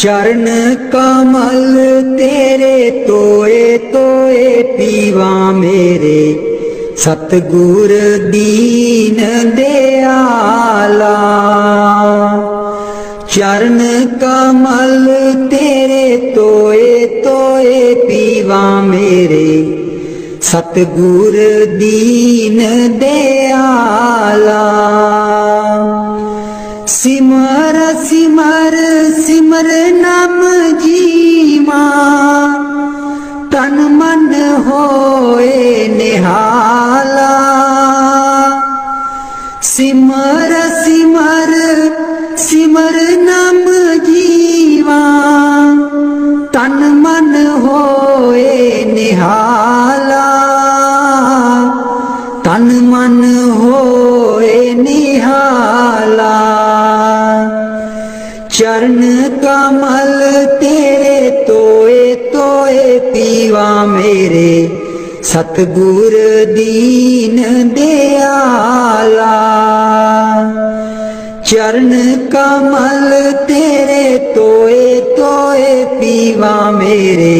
चरण कमल तेरे तोए तोए पीवा मेरे, सतगुर दीन दयाला। चरण कमल तेरे तोए तोए पीवा मेरे, सतगुर दीन दयाला। सिमर सिमर सिमर नाम जीवा, तन मन होए निहाला। सिमर सिमर सिमर नाम जीवा, तन मन होए निहाला। तन मन होए निहाला। चरण कमल तेरे तोए तोए पीवा मेरे, सतगुर दीन दयाला। चरण कमल तेरे तोए तोए पीवा मेरे,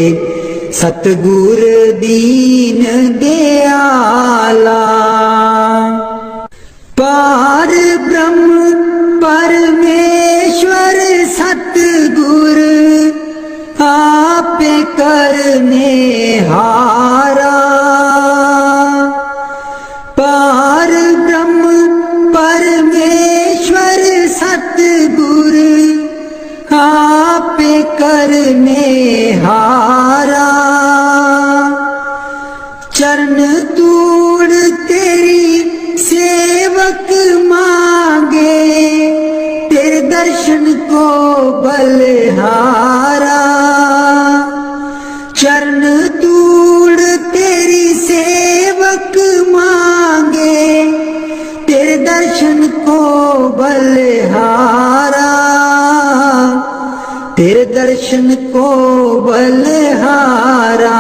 सतगुर दीन दयाला। पार ब्रह्म परमेश्वर सतगुर, आपे करने हारा। पार ब्रह्म परमेश्वर सतगुर, आपे करने हारा। चरण तूड़ तेरी सेवक मांगे, तेरे दर्शन को बलिहारा। चरण तूड़ तेरी सेवक मांगे, तेरे दर्शन को बलिहारा। तेरे दर्शन को बलिहारा।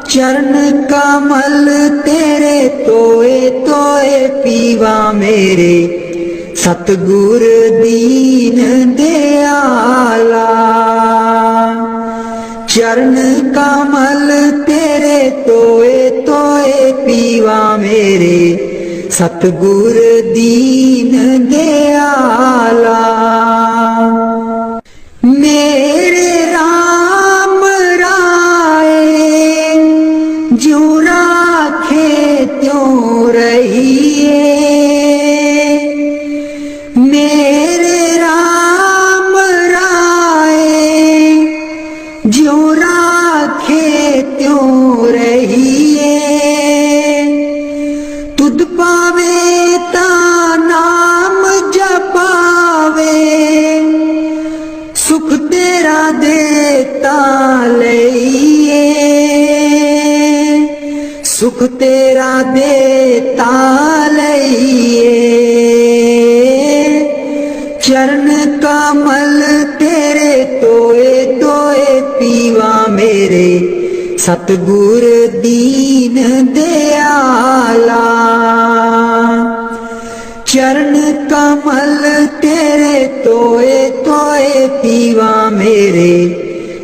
चरण कमल तेरे तोए तोए पीवा मेरे, सतगुर दीन दयाला। चरण कमल तेरे तोए तोए पीवा मेरे, सतगुर दीन दयाला। मेरे राम राय ज्यों राखे त्यों रहिए। मेरे राम राय ज्यों राखे त्यों रहिए। तुध पावे ता नाम जपावे, सुख तेरा देता लइए। सुख तेरा देता लइए। चरण कमल तेरे तोए तोए पीवा मेरे, सतगुर दीन दयाला। चरण कमल तेरे तोए तोए पीवा मेरे,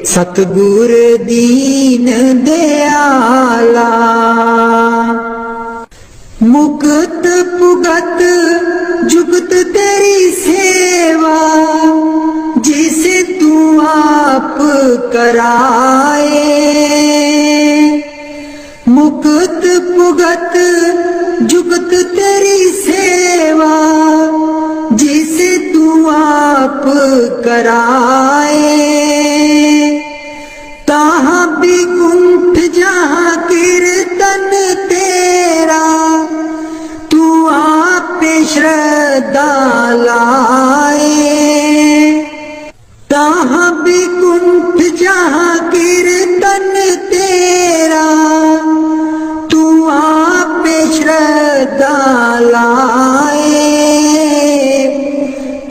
सतगुर दीन दयाला। मुक्त पुगत जुगत तेरी सेवा, जिसे तू आप कराए। मुक्त पुगत जुगत तेरी सेवा, जिसे तू आप कराए। ताहाँ बिकुंठ जहाँ कीर्तन तेरा, तू आप श्रद्धा लाए। ताहाँ बिकुंठ जहाँ कीर्तन तेरा, तू आप श्रद्धा लाए।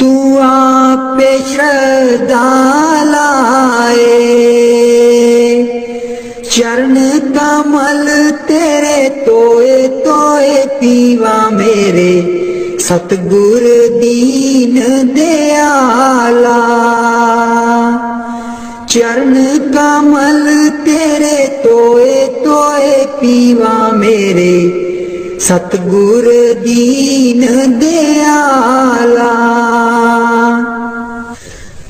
तू आप श्रद्धा लाए। चरण कमल तेरे तोए तोए पीवा मेरे, सतगुर दीन दयाला। पीवा मेरे सतगुर दीन दयाला।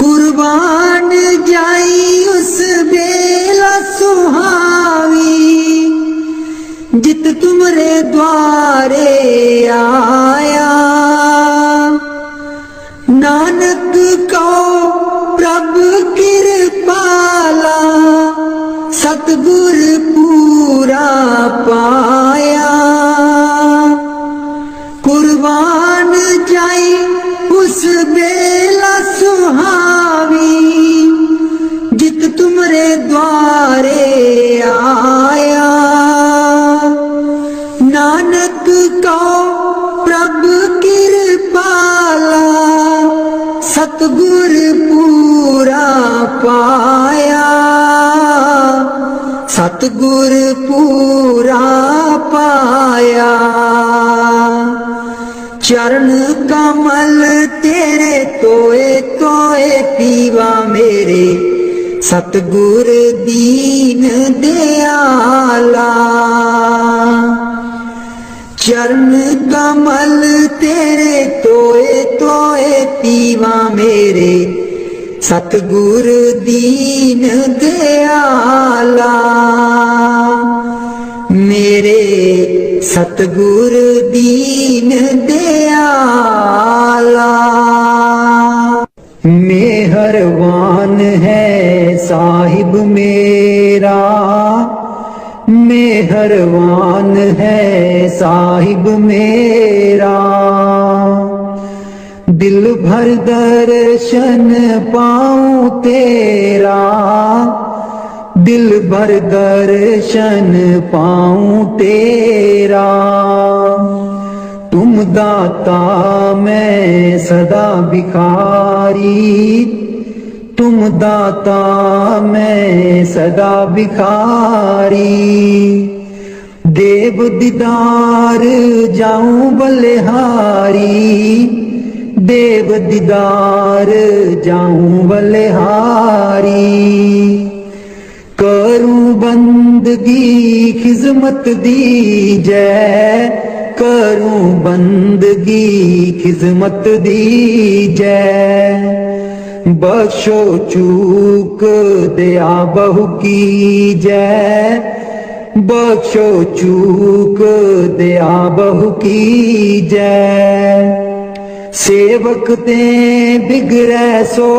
कुर्बान जाई उस बेला सुहावी जित तुमरे द्वारे आया। नानक को प्रभु कृपाला सतगुर पूरा पाया। कुर्बान जाई उस बेला सुहावी जित तुमरे द्वारे आया। नानक को प्रभु कृपाला सतगुर पूरा पाया। सतगुर पूरा पाया। चरण कमल तेरे तोए तोए पीवा मेरे सतगुर दीन दयाला। चरण कमल तेरे तोए तोए पीवा मेरे सतगुर दीन दयाला। मेरे सतगुर दीन दयाला। मेहरबान है साहिब मेरा, मेहरबान है साहिब मेरा। दिल भर दर्शन पाऊं तेरा, दिल भर दर्शन पाऊं तेरा। तुम दाता मैं सदा भिखारी, तुम दाता मैं सदा भिखारी। देव दीदार जाऊं बलिहारी, देव दीदार जाऊं बलिहारी। करूं बंदगी खिजमत दीजै, करूं बंदगी खिजमत दीजै। बख्शो चूक दया बहु कीजै, बख्शो चूक दया बहु कीजै। सेवक ते बिगड़ै सो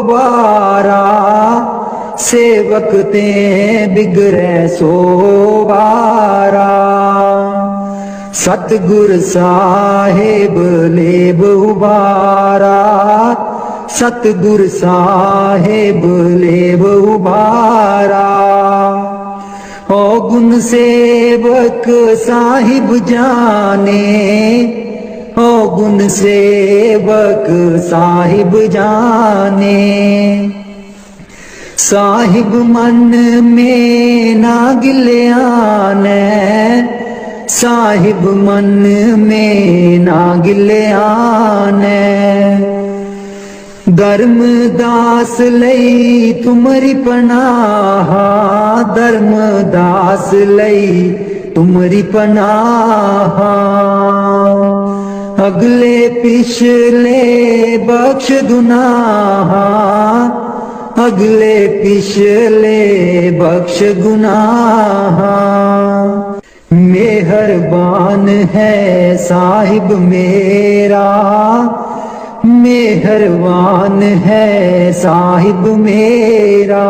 बारा, सेवक ते बिगड़ै सो बारा। सतगुर साहेब लेब उबारा, सतगुर साहेब लेब उबारा। ओ गुण सेवक साहिब जाने, ओ गुण सेवक साहिब जाने। साहिब मन में ना गिल्याने, साहिब मन में ना गिल्याने। धर्मदास लई तुमरी पनाह, धर्मदास लई तुमरी पनाह। अगले पिछले बख्श गुनाह, अगले पिछले बख्श गुनाह। मेहरबान है साहिब मेरा, मेहरबान है साहिब मेरा।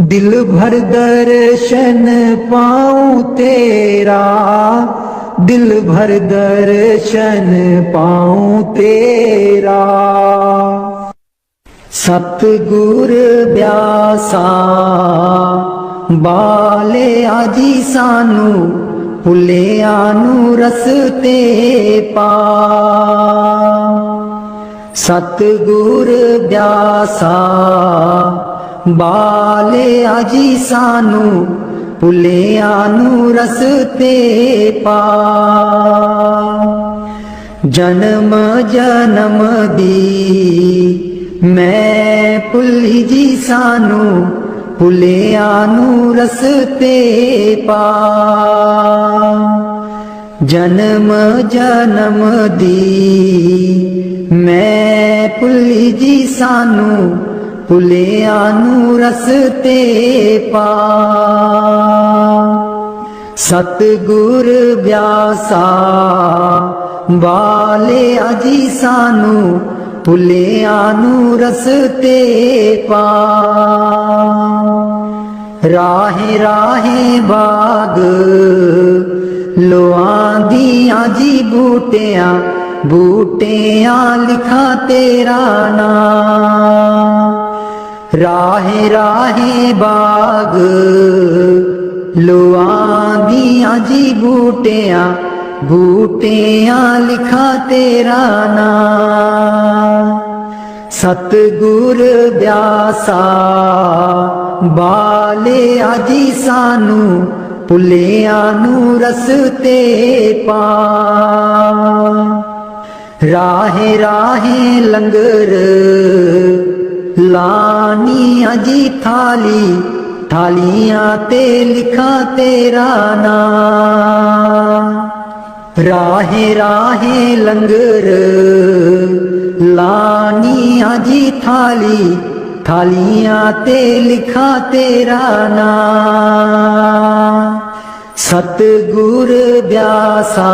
दिल भर दर्शन पाऊं तेरा, दिल भर दर्शन पाऊं तेरा। सतगुर ब्यासा बाले आजी सानू भुलिया नू रस्ते पा। सतगुर ब्यासा बाले आजी सानू भुलिया नू रस्ते पा। जन्म जन्म दी मैं भुली जी सानू ਭੁੱਲਿਆ ਨੂੰ ਰਸਤੇ ਪਾ। ਜਨਮ ਜਨਮ ਦੀ ਮੈਂ ਭੁੱਲੀ ਜੀ ਸਾਨੂੰ, ਭੁੱਲਿਆ ਨੂੰ ਰਸਤੇ ਪਾ। ਸਤਿਗੁਰ ਬਿਆਸਾ ਬਾਲਿਆ ਜੀ ਸਾਨੂੰ, ਭੁੱਲਿਆ ਨੂੰ ਰਸਤੇ ਪਾ। ਰਾਹੇ ਰਾਹੇ ਬਾਗ ਲੋਆਂ ਦੀਆਂ ਜੀ ਬੂਟਿਆਂ, ਬੂਟਿਆਂ ਲਿਖਾ ਤੇਰਾ ਨਾਂ। ਰਾਹੇ ਰਾਹੇ ਬਾਗ ਲੋਆਂ ਦੀਆਂ ਜੀ ਬੂਟਿਆਂ, ਬੂਟਿਆਂ ਲਿਖਾ ਤੇਰਾ ਨਾਂ। ਸਤਿਗੁਰ ਬਿਆਸਾ ਬਾਲਿਆ ਜੀ ਸਾਨੂੰ, ਭੁੱਲਿਆ ਨੂੰ ਰਸਤੇ ਪਾ। ਰਾਹੇ ਰਾਹੇ ਲੰਗਰ ਲਾਨੀਆਂ ਜੀ ਥਾਲੀ, ਥਾਲੀਆਂ ਤੇ ਲਿਖਾ ਤੇਰਾ ਨਾਂ। ਰਾਹੇ ਰਾਹੇ ਲੰਗਰ ਲਾਨੀਆਂ ਜੀ ਥਾਲੀ, ਥਾਲੀਆਂ ਤੇ ਲਿਖਾ ਤੇਰਾ ਨਾਂ। ਸਤਿਗੁਰ ਬਿਆਸਾ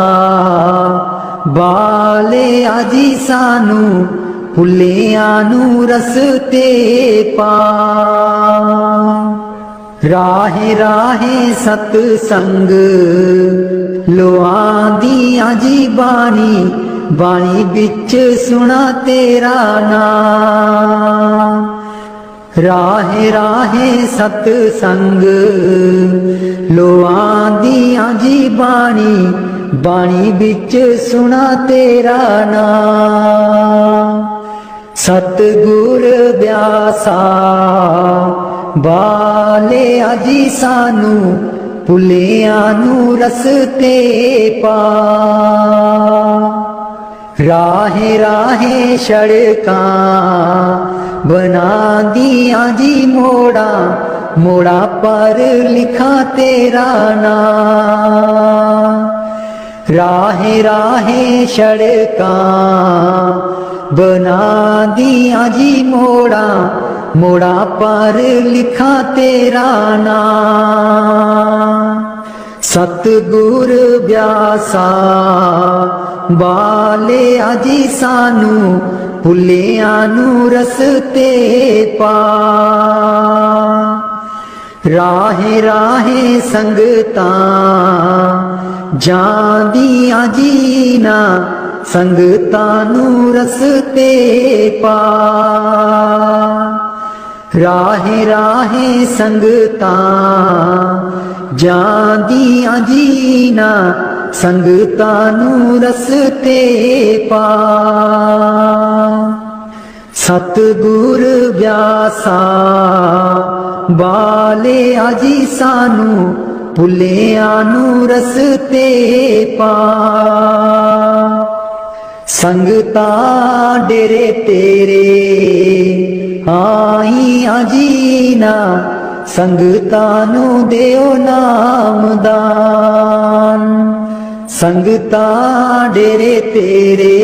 ਬਾਲਿਆ ਜੀ ਸਾਨੂੰ, ਭੁੱਲਿਆ ਨੂੰ ਰਸਤੇ ਪਾ। ਰਾਹੇ ਰਾਹੇ ਸਤ ਸੰਗ ਲੋਆਂ ਦੀਆਂ ਜੀ ਬਾਣੀ, ਬਾਣੀ ਵਿੱਚ ਸੁਣਾ ਤੇਰਾ ਨਾਂ। ਰਾਹੇ ਰਾਹੇ ਸਤ ਸੰਗ ਲੋਆਂ ਦੀਆਂ ਜੀ ਬਾਣੀ, ਬਾਣੀ ਵਿੱਚ ਸੁਣਾ ਤੇਰਾ ਨਾਂ। ਸਤਿਗੁਰ ਬਿਆਸਾ ਬਾਲਿਆ ਜੀ ਸਾਨੂੰ, ਭੁੱਲਿਆ ਨੂੰ ਰਸਤੇ ਪਾ। ਰਾਹੇ ਰਾਹੇ ਸੜਕਾਂ ਬਣਾ ਦੀਆਂ ਜੀ ਮੋੜਾਂ, ਮੋੜਾਂ ਪਰ ਲਿਖਾ ਤੇਰਾ ਨਾਂ। ਰਾਹੇ ਰਾਹੇ ਸੜਕਾਂ ਬਣਾ ਦੀਆਂ ਜੀ ਮੋੜਾਂ, ਮੋੜਾਂ ਪਰ ਲਿਖਾ ਤੇਰਾ ਨਾਂ। ਸਤਿਗੁਰ ਬਿਆਸਾ ਬਾਲਿਆ ਜੀ ਸਾਨੂੰ, ਭੁੱਲਿਆ ਨੂੰ ਰਸਤੇ ਪਾ। ਰਾਹੇ ਰਾਹੇ ਸੰਗਤਾਂ ਜਾਂਦੀਆਂ ਜੀ ਨਾ, ਸੰਗਤਾਂ ਨੂੰ ਰਸਤੇ ਪਾ। ਰਾਹੇ ਰਾਹੇ ਸੰਗਤਾਂ ਜਾਂਦੀਆਂ ਜੀ ਨਾ, ਸੰਗਤਾਂ ਨੂੰ ਰਸਤੇ ਪਾ। ਸਤਿਗੁਰ ਬਿਆਸਾ ਬਾਲਿਆ ਜੀ ਸਾਨੂੰ, ਭੁੱਲਿਆ ਨੂੰ ਰਸਤੇ ਪਾ। ਸੰਗਤਾਂ ਡੇਰੇ ਤੇਰੇ ਆਈਆਂ ਜੀ ਨਾ, ਸੰਗਤਾਂ ਨੂੰ ਦਿਓ ਨਾਮਦਾਨ। ਸੰਗਤਾਂ ਡੇਰੇ ਤੇਰੇ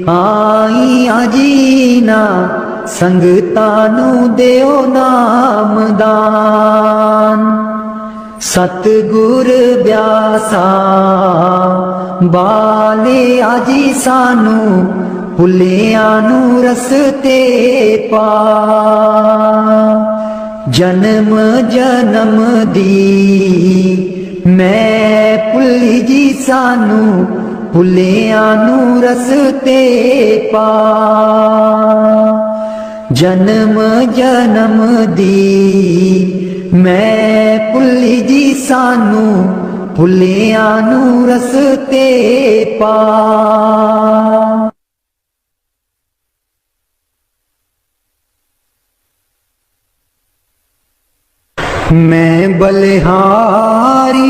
ਆਈਆਂ ਜੀ ਨਾ, ਸੰਗਤਾਂ ਨੂੰ ਦਿਓ ਨਾਮਦਾਨ। ਸਤਿਗੁਰ ਬਿਆਸਾ ਬਾਲਿਆ ਜੀ ਸਾਨੂੰ, ਭੁੱਲਿਆ ਨੂੰ ਰਸਤੇ ਪਾ। ਜਨਮ ਜਨਮ ਦੀ ਮੈਂ ਭੁੱਲੀ ਜੀ ਸਾਨੂੰ, ਭੁੱਲਿਆ ਨੂੰ ਰਸਤੇ ਪਾ। ਜਨਮ ਜਨਮ ਦੀ ਮੈਂ ਭੁੱਲੀ ਜੀ ਸਾਨੂੰ, ਭੁੱਲਿਆ ਨੂੰ ਰਸਤੇ ਪਾ। मैं बलिहारी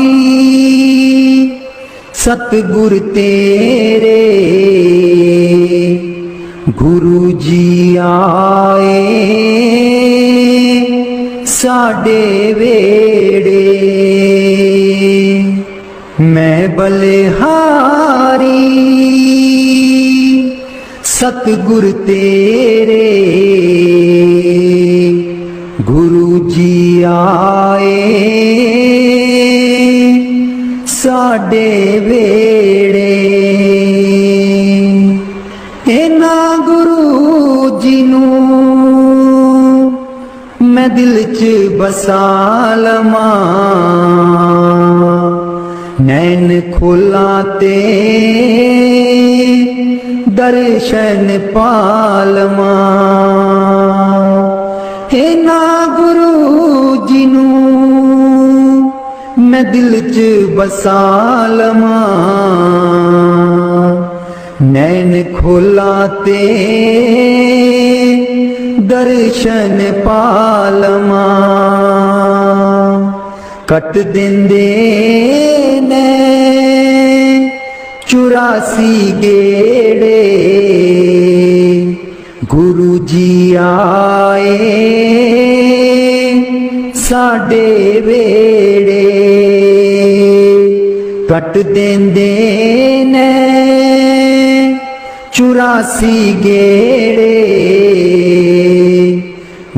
सतगुर तेरे, गुरु जी आए साडे वेड़े। मैं बलिहारी सतगुर तेरे, गुरु जी आए साडे वेड़े। इना गुरु जी नूं मैं दिल च बसा लवां, नैन खोला ते दर्शन पालवां। इना गुरु जी नूं मैं दिल च बसा लवां, नैन खोला ते दर्शन पालवां। कट देंदे ने 84 गेड़े, गुरु जी आए साडे वेड़े। कट देंदे ने 84 गेड़े,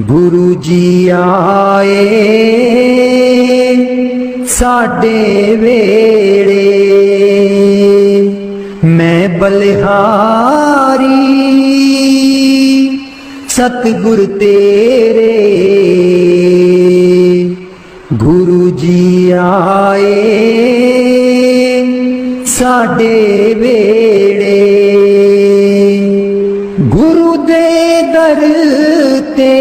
गुरु जी आए साडे वेड़े। मैं बलिहारी सतगुर तेरे, गुरु जी आए साडे वेड़े। गुरु दे दर ते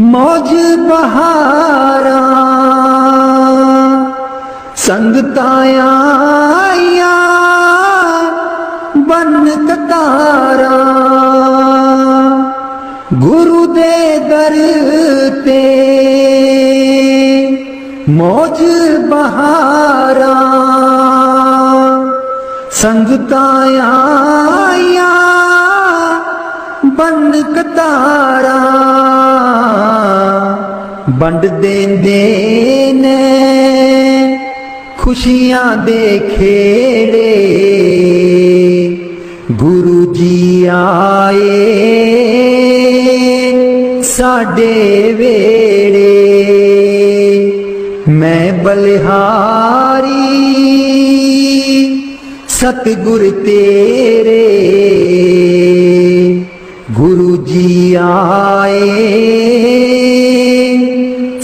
मौज बहारा, संगतां आईयां बन कतारा। गुरु दे दर ते मौज बहारा, संगतां आईयां बन कतारा। बंड देंदे ने खुशियां दे खेड़े, गुरु जी आए साडे वेड़े। मैं बलिहारी सतगुर तेरे, गुरु जी आए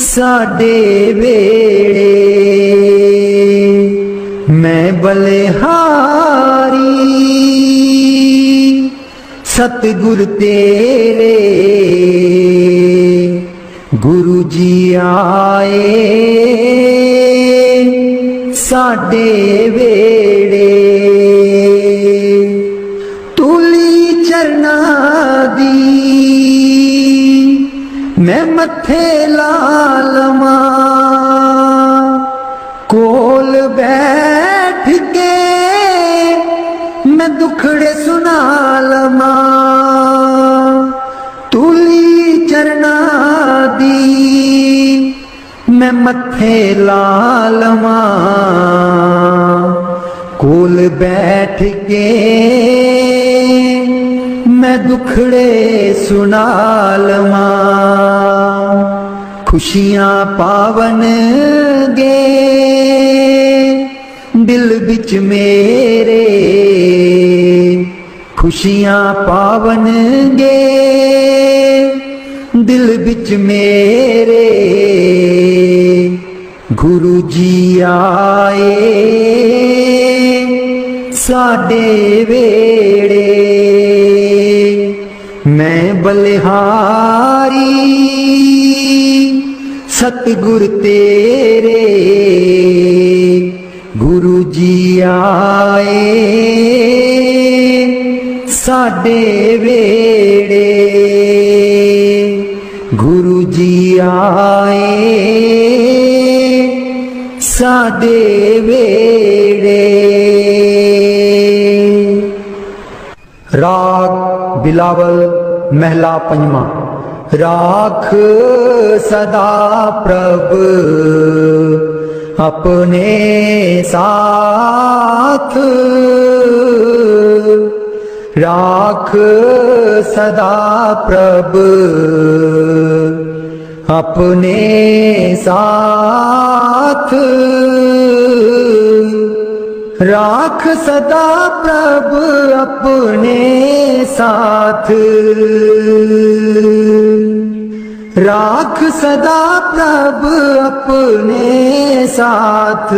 साडे वेड़े। मैं बलिहारी सतगुर तेरे, गुरु जी आए साडे वेड़े। तूली चरना दी मैं मथे ला लवां, कोल बैठ के मैं दुखड़े सुना लवां। तूली चरना दी मैं मथे ला लवां, कोल बैठ के मैं दुखड़े सुना लवां। खुशियां पावन गे दिल बिच मेरे, खुशियां पावन गे दिल बिच मेरे। गुरु जी आए साडे वेड़े। मैं बलिहारी सतगुर तेरे, गुरु जी आए साडे वेड़े। गुरु जी आए साडे वेड़े। राग बिलावल महला पंजवा। राख सदा प्रभु अपने साथ, राख सदा प्रभु अपने साथ, राख सदा प्रभु अपने साथ, राख सदा प्रभु अपने साथ।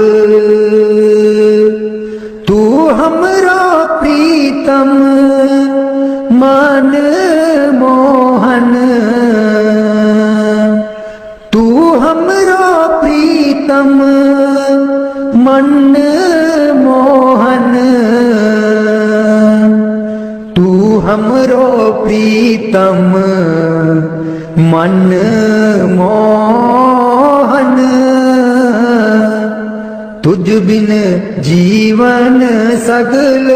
तू हमरो प्रीतम मन मोहन, तू हमरो प्रीतम मन मोहन, तू हमरो प्रीतम मन मोहन। तुझ बिन जीवन सगल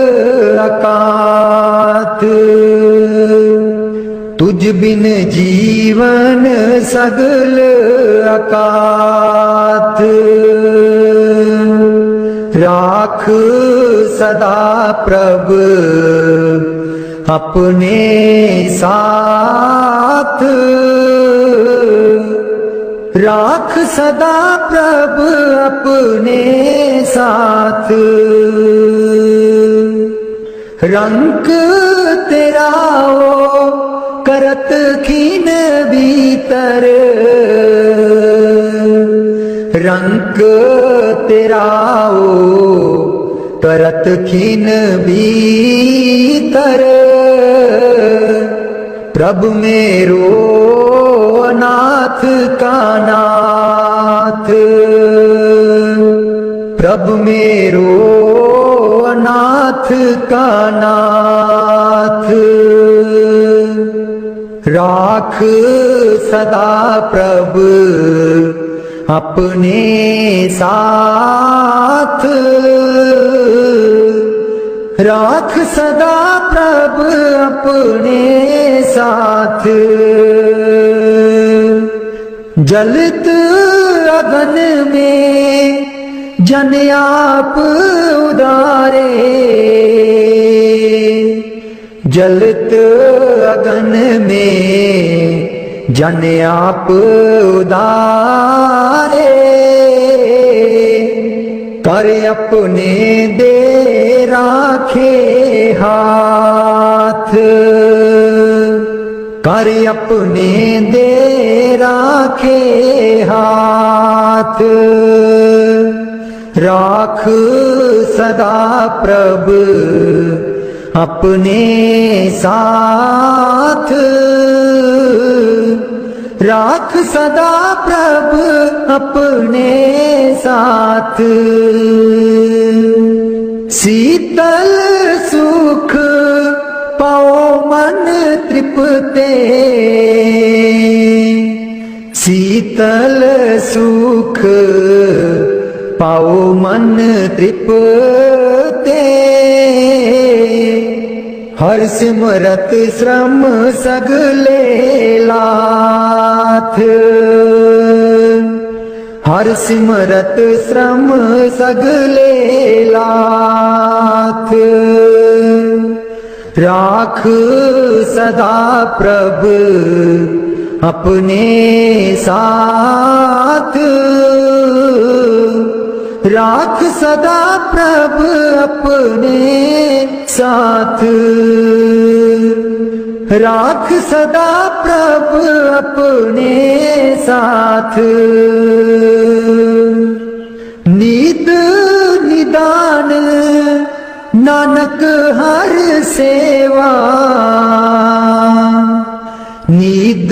अकात, तुझ बिन जीवन सगल अकात। राख सदा प्रभु अपने साथ, राख सदा प्रभु अपने साथ। रंग तेरा ओ करत खीन भीतर, रंग तेरा ओ करत खीन भीतर। प्रभु मेरो नाथ का नाथ, प्रभु मेरो नाथ का नाथ। राख सदा प्रभु अपने साथ, राख सदा प्रभु अपने साथ। जलत अगन में जन आप उदारे, जलत अगन में जन आप उदारे। कर अपने दे राखे हाथ, कर अपने दे राखे हाथ। राख सदा प्रभु अपने साथ, राख सदा प्रभु अपने साथ। शीतल सुख पाओ मन तृप्ते, शीतल सुख पाओ मन तृप्ते। हर सिमरत श्रम सगले लाथ, हर सिमरत श्रम सगले लाथ। राख सदा प्रभु अपने साथ, राख सदा प्रभु अपने साथ। राख सदा प्रभु अपने साथ। नीत निदान नानक हर सेवा, नीद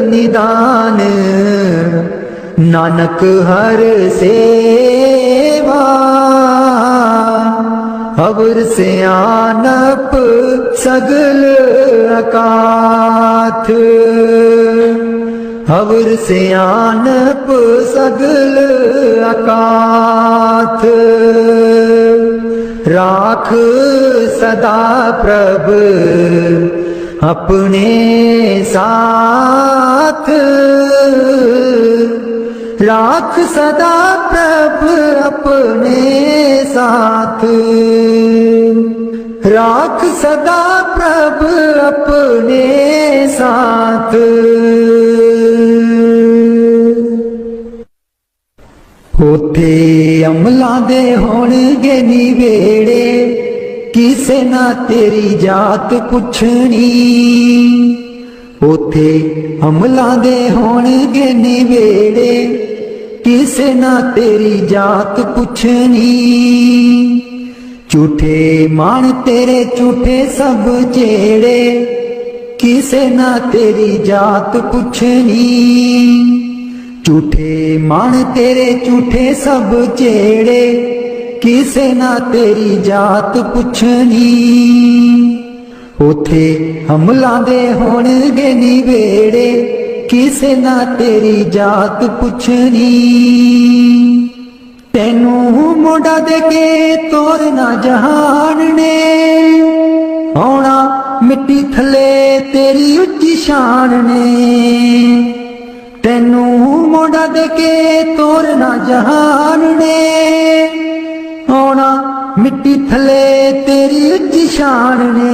निदान नानक हर सेवा। अवर से आनप सगल अकाथ, अवर से आनप सगल अकाथ। राख सदा प्रभु अपने साथ राख सदा प्रभु अपने साथ, राख सदा प्रभु अपने साथ। उथे अमलां दे होणगे निवेड़े, किसे ना तेरी जात पुछनी। उथे अमलां दे होणगे निवेड़े, किसे ना तेरी जात पुछनी। झूठे मान तेरे झूठे सब जेड़े, किसे ना तेरी जात पुछनी। झूठे मान तेरे झूठे सब जेड़े, किसे ना तेरी जात पुछनी। उथे अमलां दे होणगे निवेड़े, किसे ना तेरी जात पुछनी। तेनू मोड़ा दे के तोरना जहान ने, आउणा मिट्टी थले तेरी उच्ची शान ने। तेनू मोड़ा दे के तोरना जहान ने, आउणा मिट्टी थले तेरी उच्ची शान ने।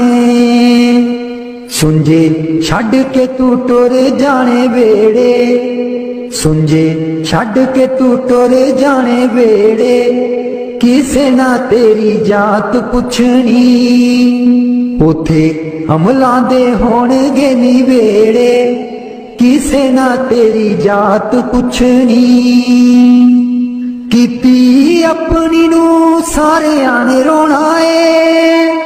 सुंजे छड़ के तू टुर जाने वेड़े, सुंजे छड़ के तू टुर जाने वेड़े, किसे ना तेरी जात पुछनी। उथे अमलां दे होणगे निवेड़े, किसे ना तेरी जात पुछनी। कीती अपनी नू सारेयां ने रोना है,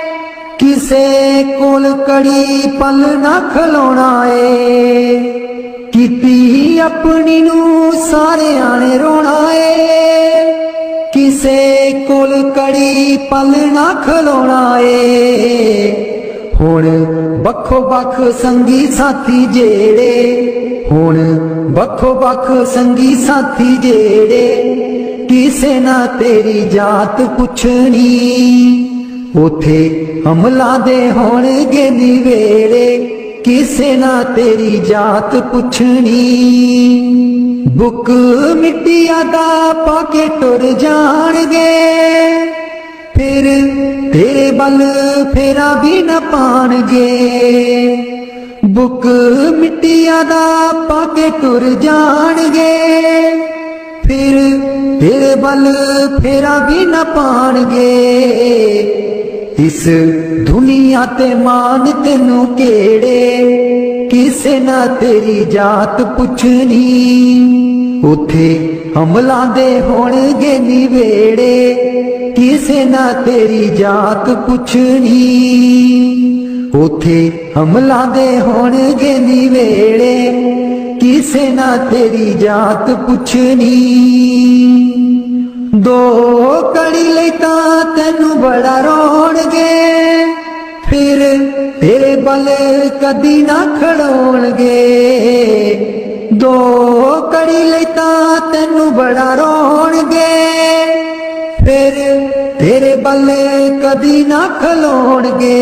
किसे कोल कड़ी पल ना खलोना है। कीती अपनी नू सारेयां ने रोना है, किसे कोल कड़ी पल ना खलोना है। हुण बखो बख संगी साथी जेड़े, हुण बखो बख संगी साथी जेड़े, किसे ना तेरी जात पुछनी। उथे अमलां दे होणगे निवेड़े, किसे ना तेरी जात पुछनी। बुक मिट्टिया दा पाके टुर जाणगे, फिर तेरे बल फेरा भी न पाणगे। बुक मिट्टिया दा पाके टुर जाणगे, फिर तेरे बल फेरा भी न पाणगे। इस दुनिया ते मान तेनू केड़े, किसे ना तेरी जात पुछनी। उथे अमलां दे होणगे निवेड़े, किसे ना तेरी जात पुछनी। उथे अमलां दे होणगे निवेड़े, किसे ना तेरी जात पुछनी। दो कड़ी लई तां तैनू बड़ा रोणगे, फिर तेरे बल कदी ना खड़ोणगे। दो कड़ी लई तां तैनू बड़ा रोणगे, फिर तेरे बल कदी ना खलोणगे।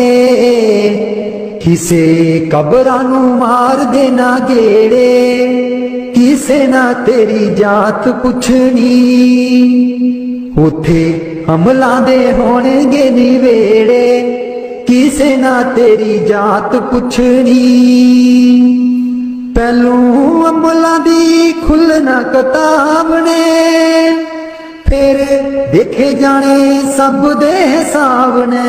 किसे कबरां नू मार देना गेड़े, किसे ना तेरी जात पुछनी। उथे अमलां दे होणगे निवेड़े, किसे ना तेरी जात पुछनी। पहलू अमलां दी खुलना किताब ने, फिर देखे जाने सब दे हिसाब ने।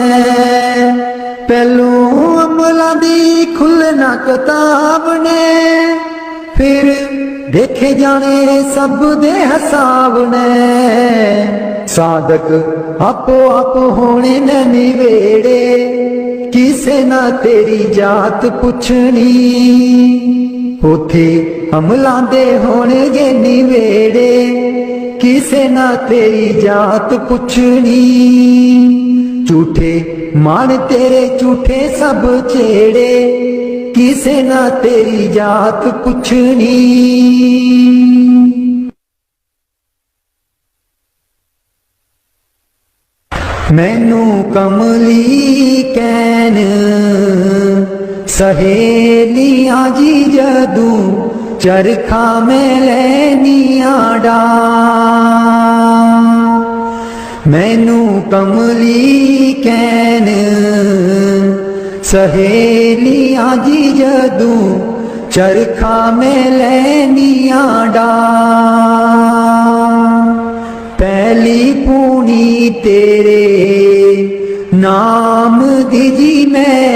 पहलू अमलां दी खुलना किताब ने, फिर देखे जाने सब दे हिसाब ने। साधक आपो आप होने न निवेड़े, किसे ना तेरी जात पुछनी। उथे अमलां दे होणगे निवेड़े, किसे ना तेरी जात पुछनी। झूठे मान तेरे झूठे सब चेड़े, किसे ना तेरी जात पुछनी। मैनू कमली कैन सहेलियां जी जदू चरखा में लैनिया डा मैनू कमली कैन सहेलियां जी जदू चरखा में लैनिया डा पहली पूनी तेरे नाम दी जी मैं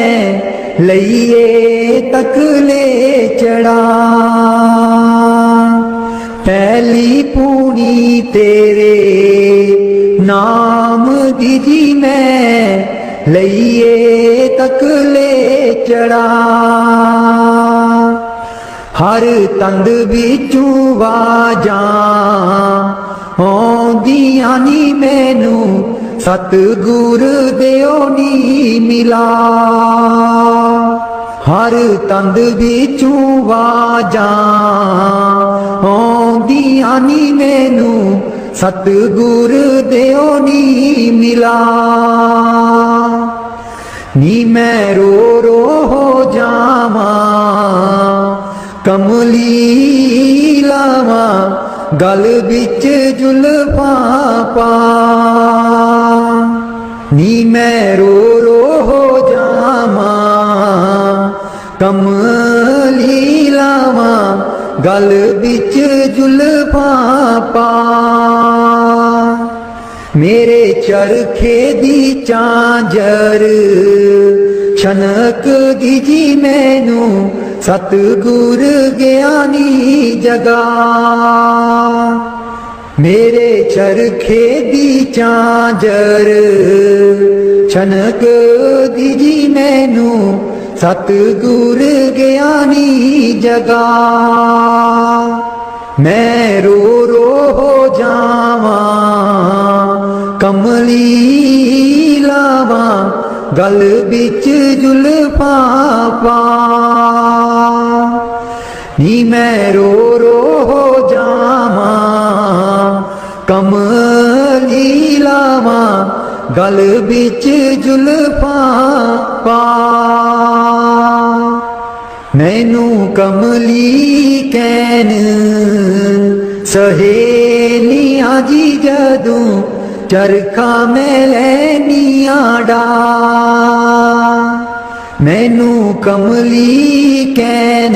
लइए तकले चढ़ा पहली पूनी तेरे नाम दी जी मैं लइए तकले चढ़ा हर तंद बिचू वाजा आउंदियां नी मैनू सतगुर देओ नी मिला हर तंद बिचू वाजा आउंदियां नी मैनू सतगुर देओ नी मिला नी मैं रो रो हो जावा कमली लावा गल बिच जुल्फा पा नी मैं रो रो हो जावा कमली लावा गल बिच जुल्फा पा मेरे चरखे दी चांजर छनक दी जी मैनू सतगुर ज्ञानी जगा मेरे चरखे दी चांजर छनक दी जी मैनू सतगुर ज्ञानी जगा मैं रो रो हो जावा कमली लावा गल बिच जुल्फा पा नी मैं रो रो हो जावा कमली लावा गल बिच जुल्फा पा मैनू कमली कैन सहेलियां जी जदू चरखा में लैनिया डा मैनू कमली कैन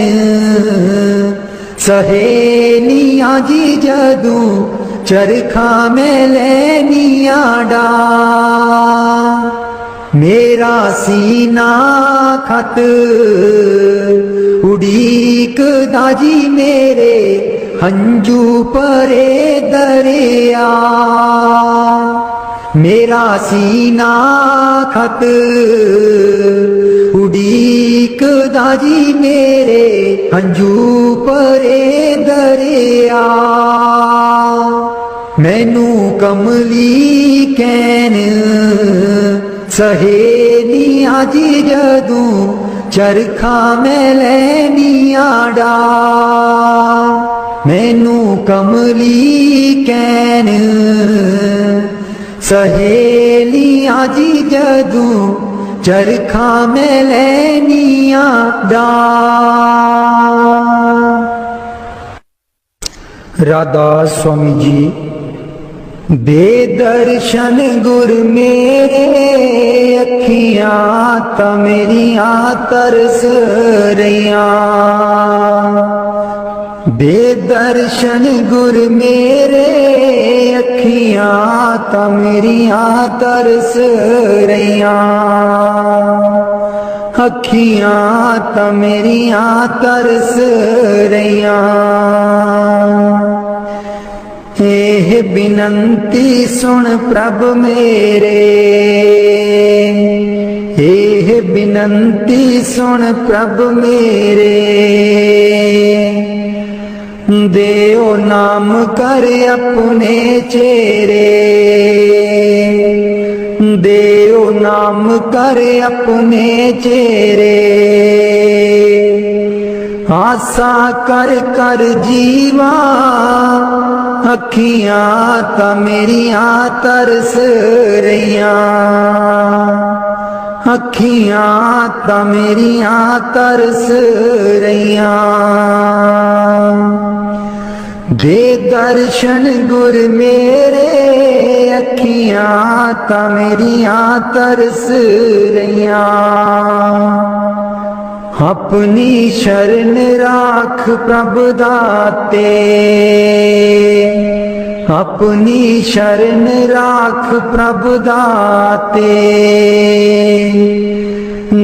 सहेलियां जी जदू चरखा में लैनिया डा मेरा सीना खत उड़ीक दाजी मेरे हंजू परे दरिया मेरा सीना खत उड़ीक दाजी मेरे हंजू परे दरिया मैनू कमली कैन सहेलियां जी जदू चरखा में लैनिया डा मैनू कमली कैन सहेलियां जी जदू चरखा में लैनिया डा राधा स्वामी जी बेदर्शन गुर मेरे अखियां त मेरियां तरस रहियां बेदर्शन गुर मेरे अखियां त मेरियां तरस रहियां अखियां त मेरियां तरस रहियां एह बिनंती सुन प्रभ मेरे एह बिनंती सुन प्रभ मेरे देओ नाम कर अपने चेरे देओ नाम कर अपने चेरे आसा कर कर जीवा अखियां त मेरियां तरस रहियां अखियां तां मेरियां तरस रहियां। दे दर्शन गुर मेरे, अखियां तां मेरियां तरस रहियां। अपनी शरण राख प्रभ दाते, अपनी शरण राख प्रभ दाते।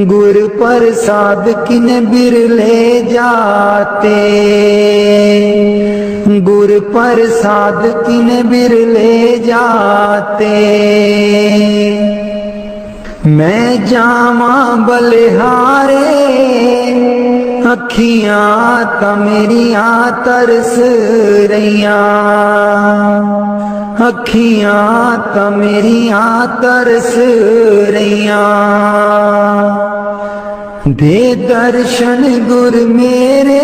गुर प्रसाद किन बिरले जाते, गुर प्रसाद किन बिरले जाते। मैं जावा बलिहारे, अखियां तां मेरियां तरस रहियां। अखियां तां मेरियां तरस रहियां। दे दर्शन गुर मेरे,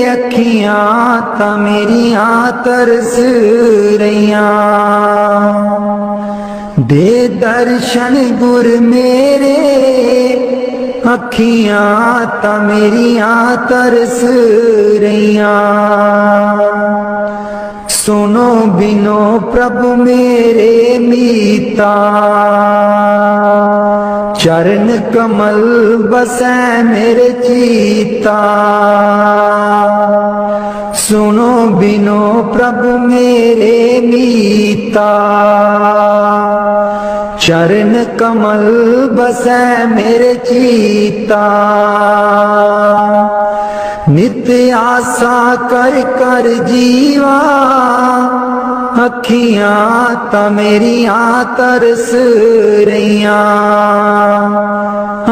अखियां तां मेरियां तरस रहियां। दे दर्शन गुर मेरे, अखियां तां मेरियां तरस रहियां। सुनो बिनो प्रभु मेरे मीता, चरण कमल बसै मेरे चीता। सुनो बिनो प्रभु मेरे मीता, चरण कमल बसै मेरे चीता। नित्य आशा कर कर जीवा, अखियां तां मेरियां तरस रहियां।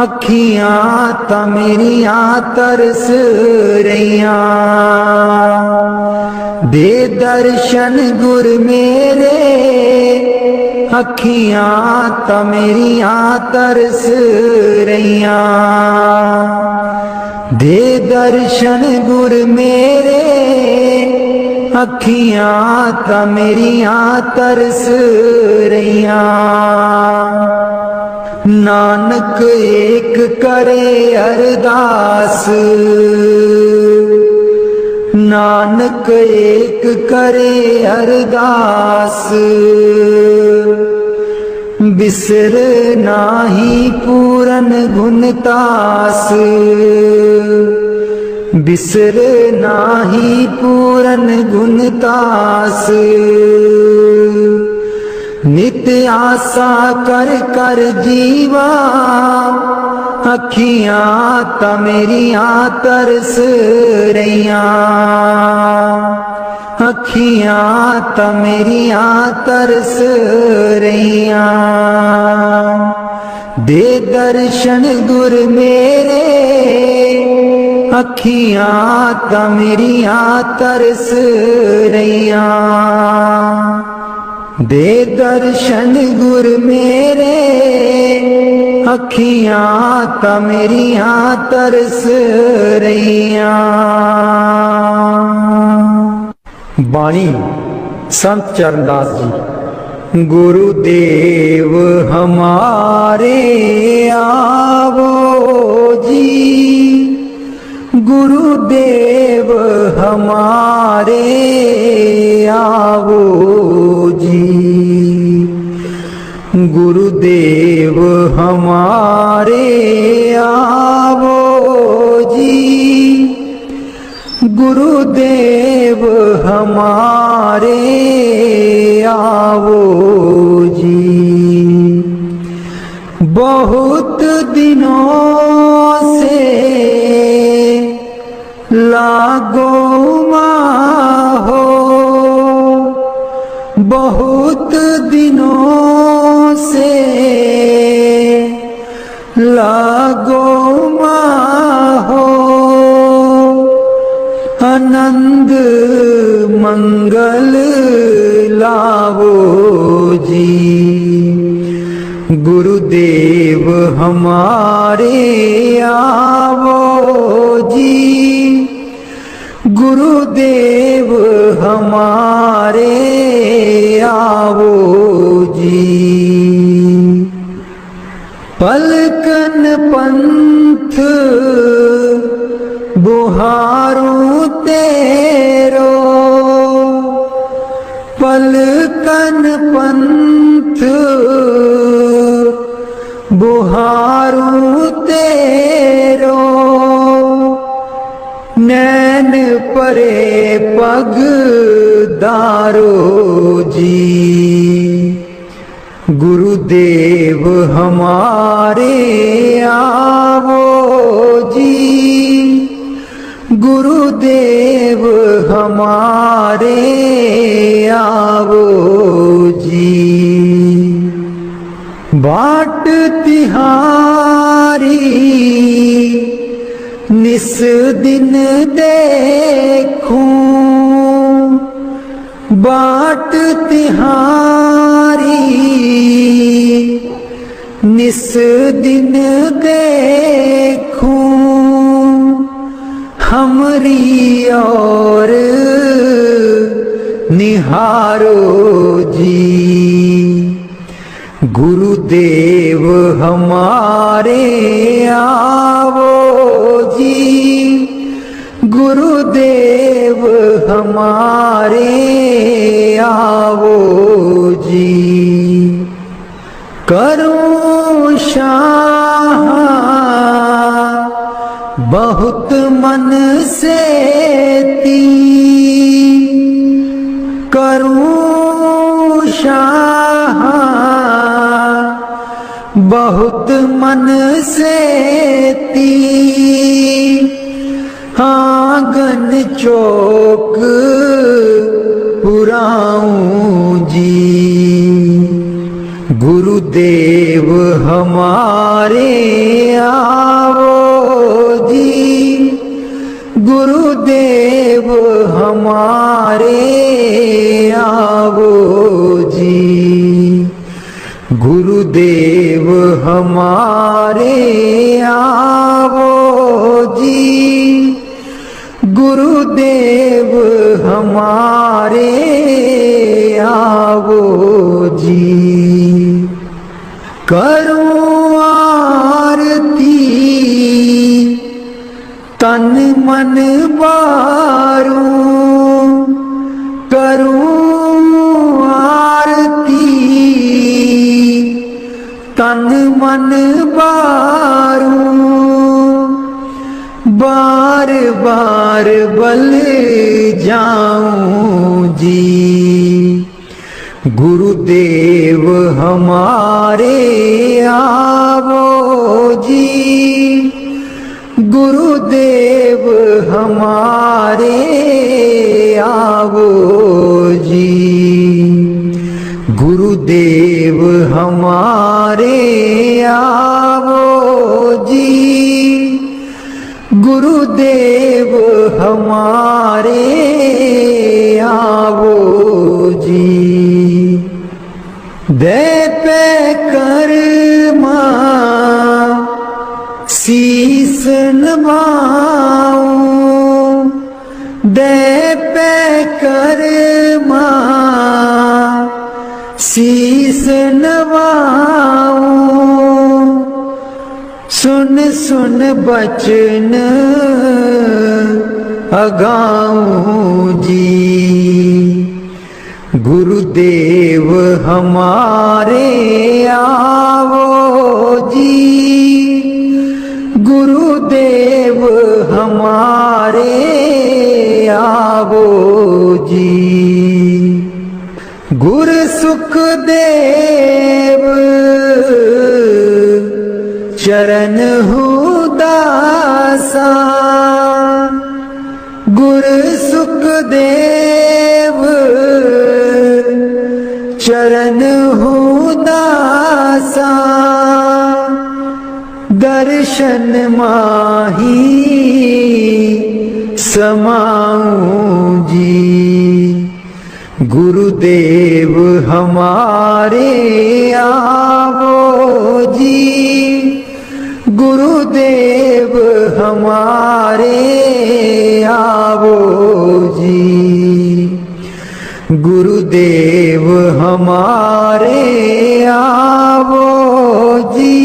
अखियां तां मेरियां तरस रहियां। दे दर्शन गुर मेरे, अखियां तां मेरियां तरस रहियां। दे दर्शन गुर मेरे, अखियां तां मेरियां तरस रहियां। नानक एक करे अरदास, नानक एक करे अरदास। बिसर नाही पूरन गुणतास, बिसर नाही पूरन गुणतास। नित्य आशा कर कर जीवा, अखियां तां मेरियां तरस रहियां। अखियां तां मेरियां तरस रहियां। दे दर्शन गुर मेरे, अखियां तां मेरियां तरस रहियां। दे दर्शन गुर मेरे, अखियां तां मेरियां तरस रहियां। बाणी संत चरणदास जी। गुरुदेव हमारे आवो जी, गुरुदेव हमारे आवो जी। गुरुदेव हमारे आवो जी, गुरुदेव हमारे आवो जी। बहुत दिनों से लागो माहो, बहुत दिनों से लागो माहो। आनंद मंगल लावो जी। गुरुदेव हमारे आवो जी, गुरुदेव हमारे आवो जी। पलक पंथ बुहारूं तेरो, पलकन पंथ बुहारूं तेरो, नैन परे पग दारो जी। गुरुदेव हमारे आवो जी, गुरुदेव हमारे आवो जी। बाट तिहारी निस दिन देखूं, बाट तिहारी निस दिन देखूं, हमरी और निहारो जी। गुरुदेव हमारे आवो जी, गुरुदेव हमारे आवो जी। करूं शाह बहुत मन से ती, करूं शाह बहुत मन से ती, आंगन चौक पुराऊं जी। गुरुदेव हमारे आवो जी, गुरुदेव हमारे आवो जी। गुरुदेव हमारे आवो जी, गुरुदेव हमारे आवो जी। करूं आरती तन मन बारूं, करूं आरती तन मन बारूं, बार बार बल जाऊं जी। गुरुदेव हमारे आवो जी, गुरुदेव हमारे आवो जी। गुरुदेव हमारे आवो जी, गुरुदेव हमारे आवो जी। दे पे कर्मा शीस नवाऊं, दे पे कर्मा शीस नवाऊं, सुन सुन बचन अगाऊं जी। गुरुदेव हमारे आवो जी, गुरुदेव हमारे आवो जी। गुरु सुखदेव चरण दासा, गुरु सुखदेव चरण दासा, दर्शन माही समाऊं जी। गुरुदेव हमारे आवो जी, गुरुदेव हमारे आवो जी। गुरुदेव हमारे आवो जी,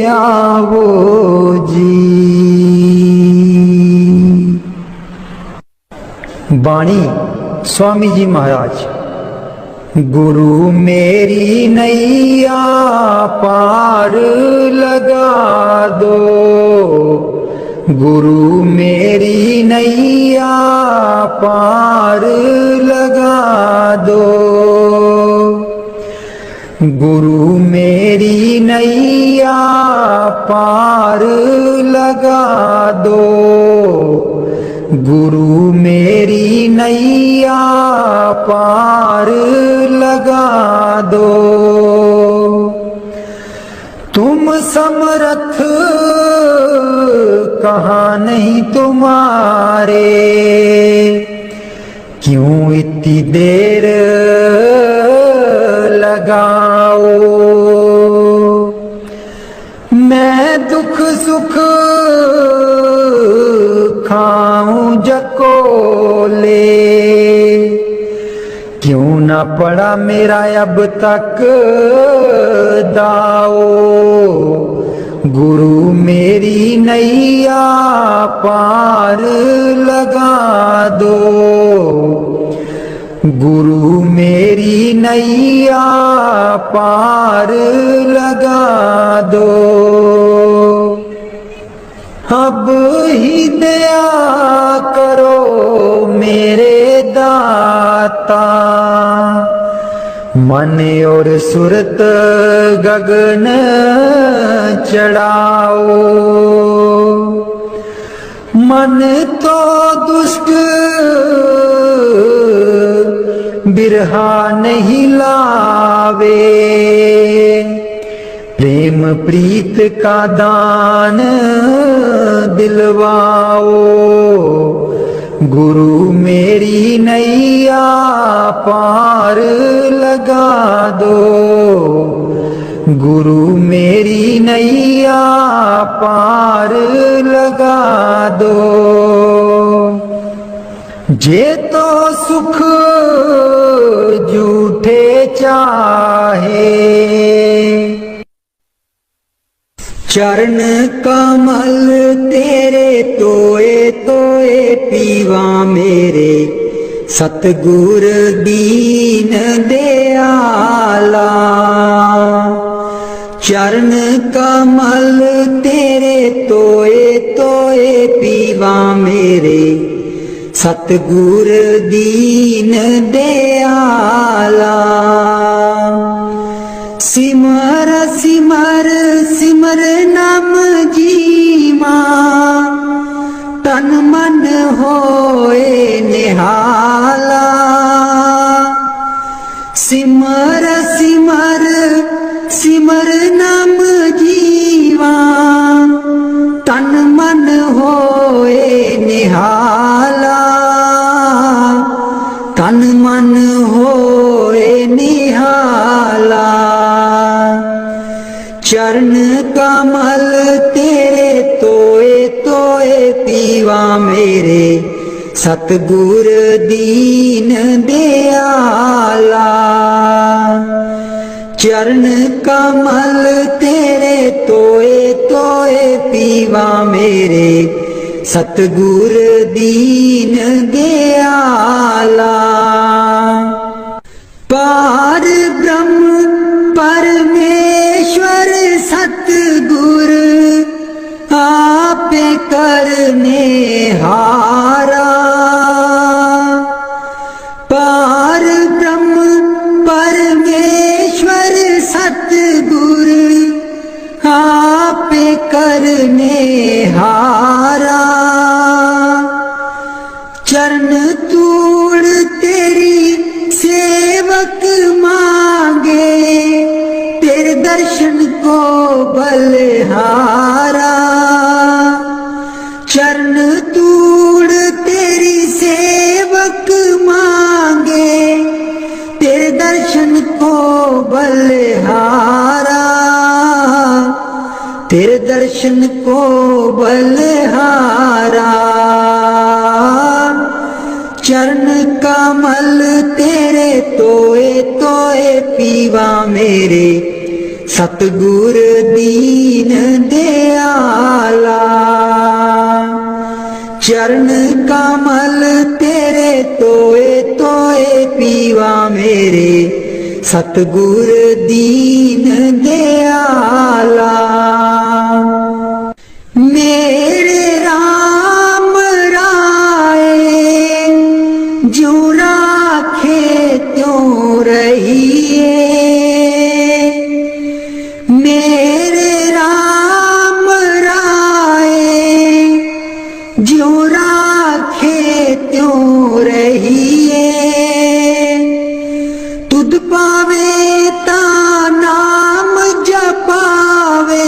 आओ जी। बाणी स्वामी जी महाराज। गुरु मेरी नैया पार लगा दो, गुरु मेरी नैया पार लगा दो, गुरु मेरी नैया पार लगा दो, गुरु मेरी नैया पार लगा दो। तुम समर्थ कहाँ नहीं तुम्हारे, क्यों इतनी देर लगाओ। मैं दुख सुख खाऊं जकोले, क्यों ना पड़ा मेरा अब तक दाओ। गुरु मेरी नैया पार लगा दो, गुरु मेरी नैया पार लगा दो। अब ही दया करो मेरे दाता, मन और सुरत गगन चढ़ाओ। मन तो दुष्ट बिरहा नहीं लावे, प्रेम प्रीत का दान दिलवाओ। गुरु मेरी नैया पार लगा दो, गुरु मेरी नैया पार लगा दो। जे तो सुख झूठे चाहे, चरण कमल तेरे तोए तोए पीवा मेरे, सतगुर दीन दयाला। चरण कमल तेरे तोए तोए पीवा मेरे, सतगुर दीन दयाला। सिमर सिमर सिमर नाम जीवा, तन मन होए निहाला। सिमर सिमर सिमर नाम जीवा, तन मन होए निहाला, तन मन होए निहाला। चरण कमल तेरे तोए तोए पीवा मेरे, सतगुर दीन दयाला। चरण कमल तेरे तोए तोए पीवा मेरे, सतगुर दीन दयाला। पार ब्रह्म परमेश्वर सतगुर आपे करने हारा। पार ब्रह्म परमेश्वर सतगुर आपे करने हारा। चरण तूड़ तेरी सेवक मांगे, तेरे दर्शन को बलिहारा। चरण तूड़ तेरी सेवक मांगे, तेरे दर्शन को बलिहारा। तेरे दर्शन को बलिहारा। चरण कमल तेरे तोए तोए पीवा मेरे, सतगुर दीन दयाला। चरण कमल तेरे तोए तोए पीवा मेरे, सतगुर दीन दयाला। मेरे राम राय जो राखे त्यों रहिए, मेरे राम राय जो राखे त्यों रहिए। तुध पावे ता नाम जपावे,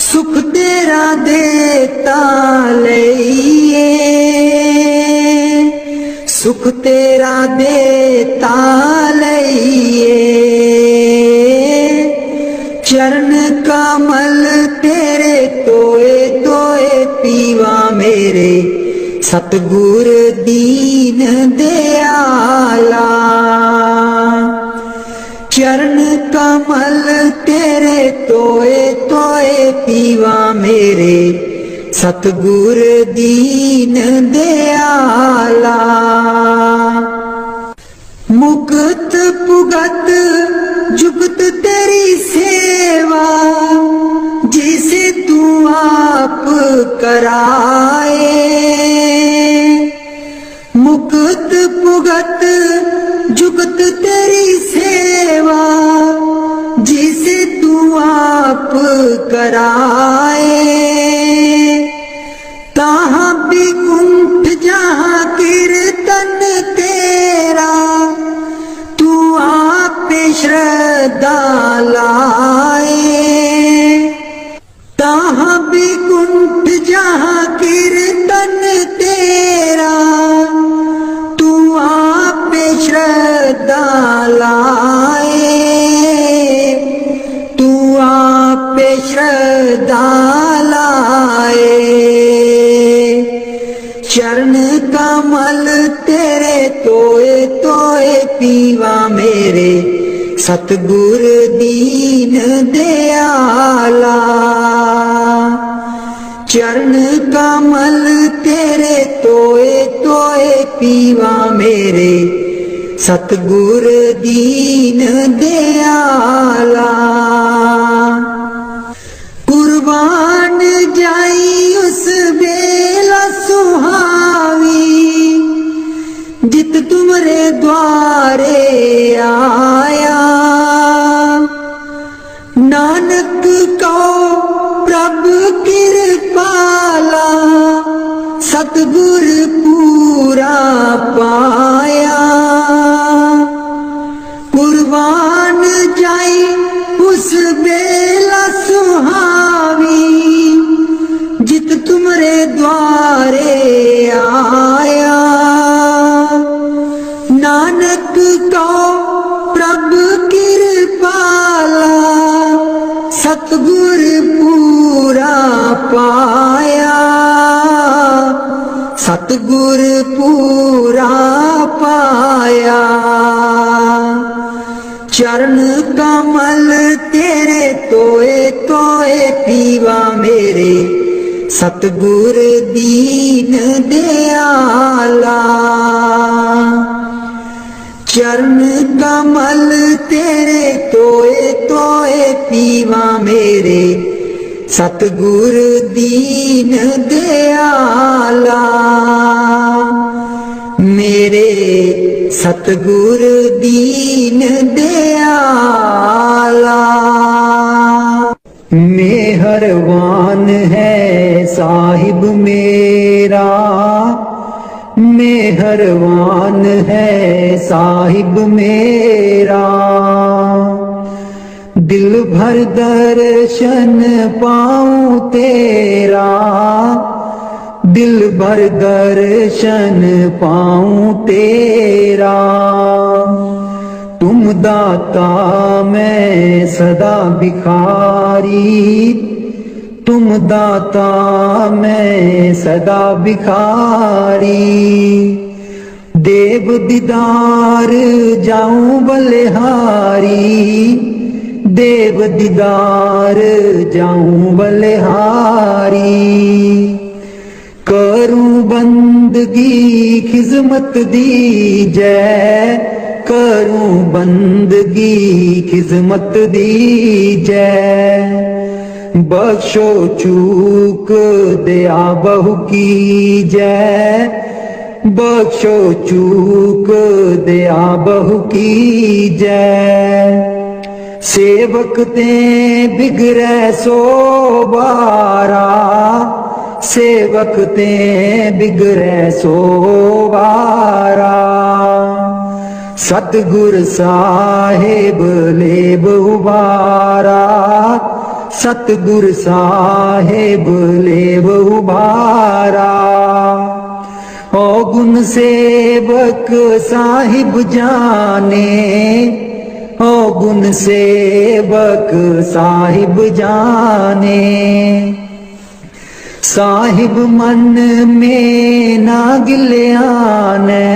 सुख तेरा देता लइए, सुख तेरा देता लइए। चरण कमल तेरे तोए तोए पीवा मेरे, सतगुर दीन दयाला। चरण कमल तेरे तोए तोए पीवा मेरे, सतगुर दीन दयाला। मुक्त पुगत जुगत तेरी सेवा, जिसे तू आप कराए। मुक्त पुगत जुगत तेरी सेवा, जिसे तू आप कराए। तहाँ विकुंठ जहाँ कीर्तन तेरा, तू आप श्रद्धा लाए। तहाँ विकुंठ जहाँ कीर्तन तेरा, तू आप श्रद्धा लाए। तू आप श्रद्धा लाए। चरण कमल तेरे तोए तोए पीवा मेरे, सतगुर दीन दयाला। चरण कमल तेरे तोए तोए पीवा मेरे, सतगुर दीन दयाला। कुर्बान जाई उस बेला सुहावी, जित तुमरे द्वारे आया। नानक को प्रभु कृपाला, सतगुर पूरा पाया। कुर्बान जाई उस बेला सुहावी, जित तुमरे द्वारे आया। नानक को प्रभु कृपाला, सतगुर पूरा पाया। सतगुर पूरा पाया। चरण कमल तेरे तोए तोए पीवा मेरे, सतगुर दीन दयाला। चरण कमल तेरे तोए तोए पीवा मेरे, सतगुर दीन दयाला। मेरे सतगुर दीन दयाला। मेहरबान है साहिब मेरा, मेहरबान है साहिब मेरा। दिल भर दर्शन पाऊं तेरा, दिल भर दर्शन पाऊं तेरा। तुम दाता मैं सदा भिखारी, तुम दाता मैं सदा भिखारी। देव दीदार जाऊं बलिहारी, देव दीदार जाऊं बलिहारी। करूं बंदगी खिजमत दी जय, करूं बंदगी खिजमत दी जय। बख्शो चूक दया बहु की जय, बख्शो चूक दया बहु की जय। सेवक ते बिगड़े सो बारा, सेवक ते बिगड़े सो बारा। सतगुर साहिब लेब उबारा, सतगुर साहिब लेब उबारा। ओ गुण सेवक साहिब जाने, ओ गुण सेवक साहिब जाने। साहिब मन में ना गिल्याने,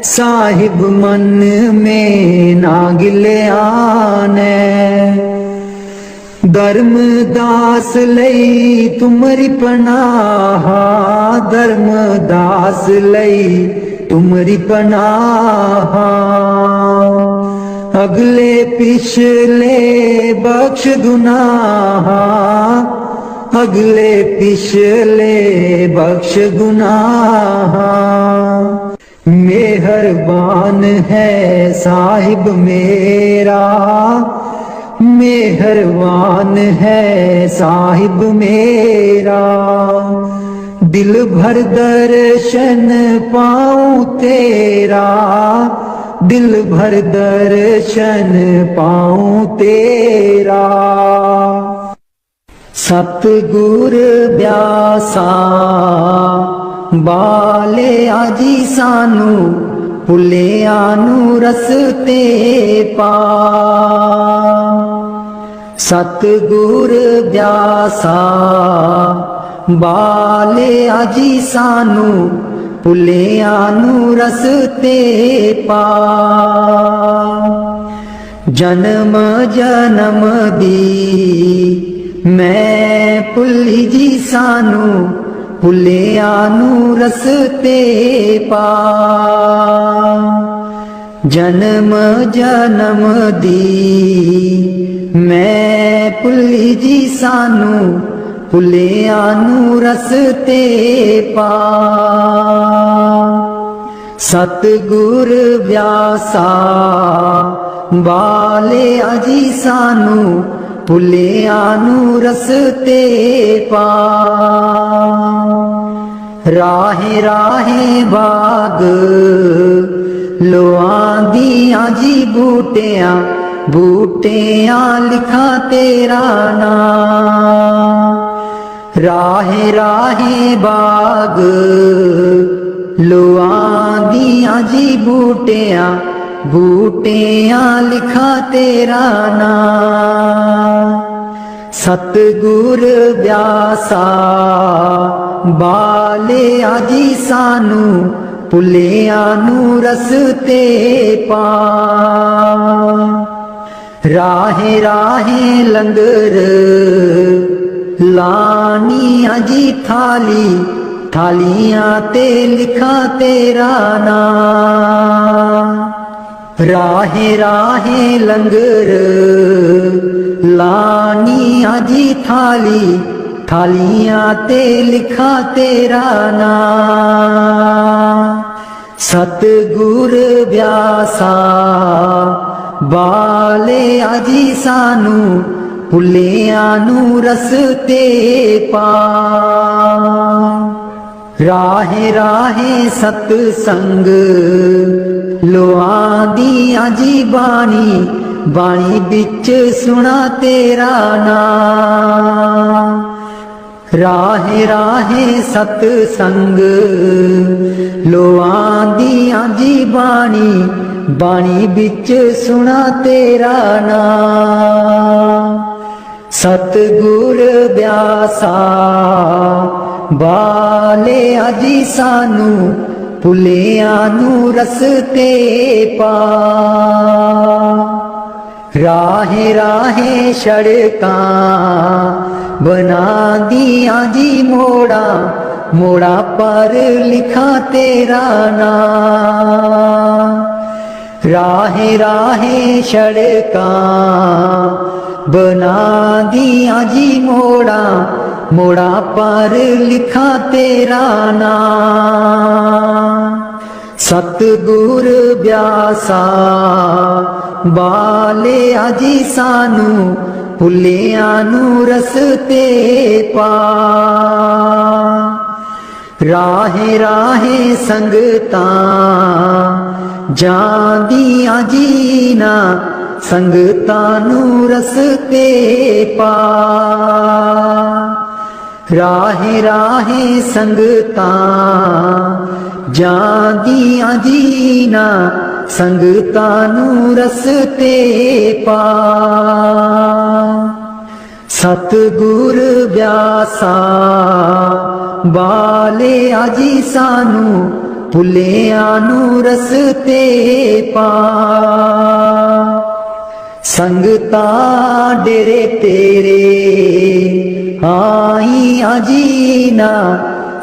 साहिब मन में ना गिल्याने। धर्म दास लई तुमरी पनाह, धर्म दास लई तुमरी पनाह। अगले पिछले बख्श गुनाह, अगले पिछले बख्श गुनाह। मेहरबान है साहिब मेरा, मेहरबान है साहिब मेरा। दिल भर दर्शन पाऊं तेरा, दिल भर दर्शन पाऊं तेरा। सतगुर ब्यासा बाले आजी सानू, भुलिया नू रस्ते पा। सतगुर ब्यासा बाले आजी सानू, भुलिया नू रस्ते पा। जन्म जन्म दी मैं भुली जी सानू, भुलिया नू रस्ते पा। जन्म जन्म दी मैं भुली जी सानू, भुलिया नू रस्ते पा। सतगुर व्यासा बाले आजी सानू, भुलिया नू रस्ते पा। राहे राहे बाग लोआंदियां जी बूटियां, बूटियां लिखा तेरा नाम। राहे राहे बाग लोआंदियां जी बूटियां, बूटियां लिखा तेरा नाम। सतगुर व्यासा बाले आजी सानू, भुलिया नू रस्ते पा। राहे राहे लंगर लानियां जी थाली, थालियां ते लिखा तेरा नाम। राहे राहे लंगर लानियां जी थाली, थालियां ते लिखा तेरा नाम। सतगुर व्यासा बाले आजी सानू, भुलिया नू रस्ते पा। राहे राहे सतसंग लोआंदियां जी बाणी, बाणी बिच सुना तेरा नाम। राहे राहे सतसंग लोआंदियां जी बाणी, बाणी बिच सुना तेरा नाम। सतगुर व्यासा बाले आजी सानू, भुलिया नू रस्ते पा। राहे राहे सड़कां बना दिया जी मोड़ा, मोड़ा पर लिखा तेरा नाम। राहे राहे सड़कां बना दिया जी मोड़ा, मोड़ा पर लिखा तेरा नाम। सतगुर ब्यासा बाले आजी सानू भुलियां नू रस्ते पा। राहे राहे संगतां जांदियां जीना, संगतां नू रस्ते पा। राहे राहे संगतां जांदियां जीना, संगतां नू रस्ते पा। सतगुर ब्यासा बाले आजी सानू भुलियां नू रस्ते पा। संगतां डेरे तेरे आईयां जीना,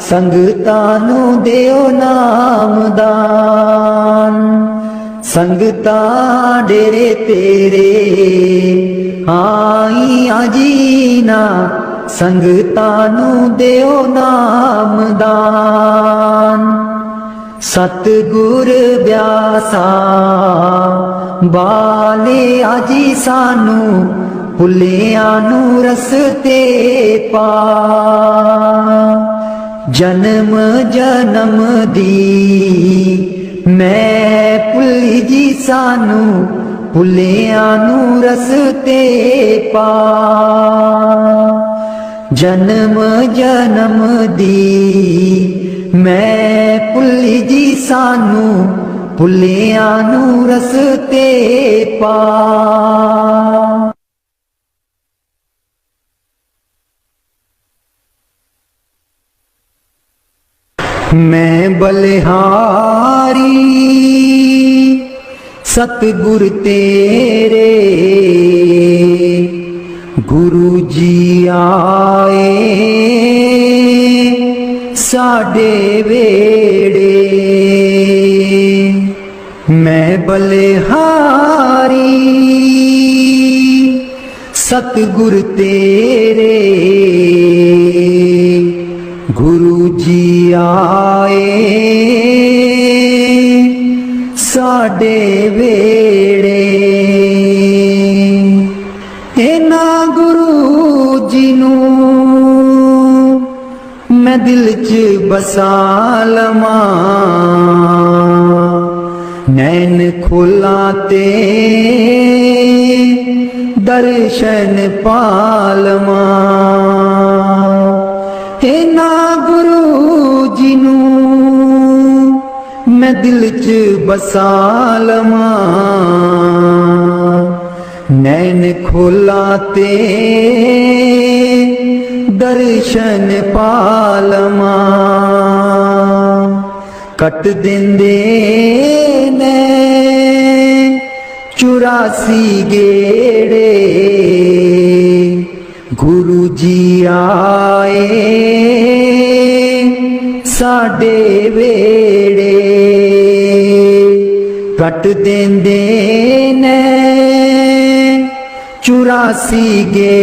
संगतां नू देओ नामदान। संगतां डेरे तेरे आईयां जीना, संगतां नू देओ नामदान। सतगुर ब्यासा बाले आजी सानू भुलियां नू रस्ते पा। जन्म जन्म दी मैं भुली जी सानू भुलियां नू रस्ते पा। जन्म जन्म दी मैं भुली जी सानू भुलियां नू रस्ते पा। मैं बलिहारी सतगुर तेरे, गुरु जी आए साडे वेड़े। मैं बलिहारी सतगुर तेरे, गुरु जी आए साडे वेड़े। इना गुरु जी नू मैं दिल च बसा लवां, नैन खोला ते दर्शन पालवां। इना गुरु जी नू मैं दिल च बसा लवां, नैन खोला ते दर्शन पालवां। कट देंदे ने 84 गेड़े, गुरु जी आए साडे वेड़े। कट देंदे ने 84 गेड़े।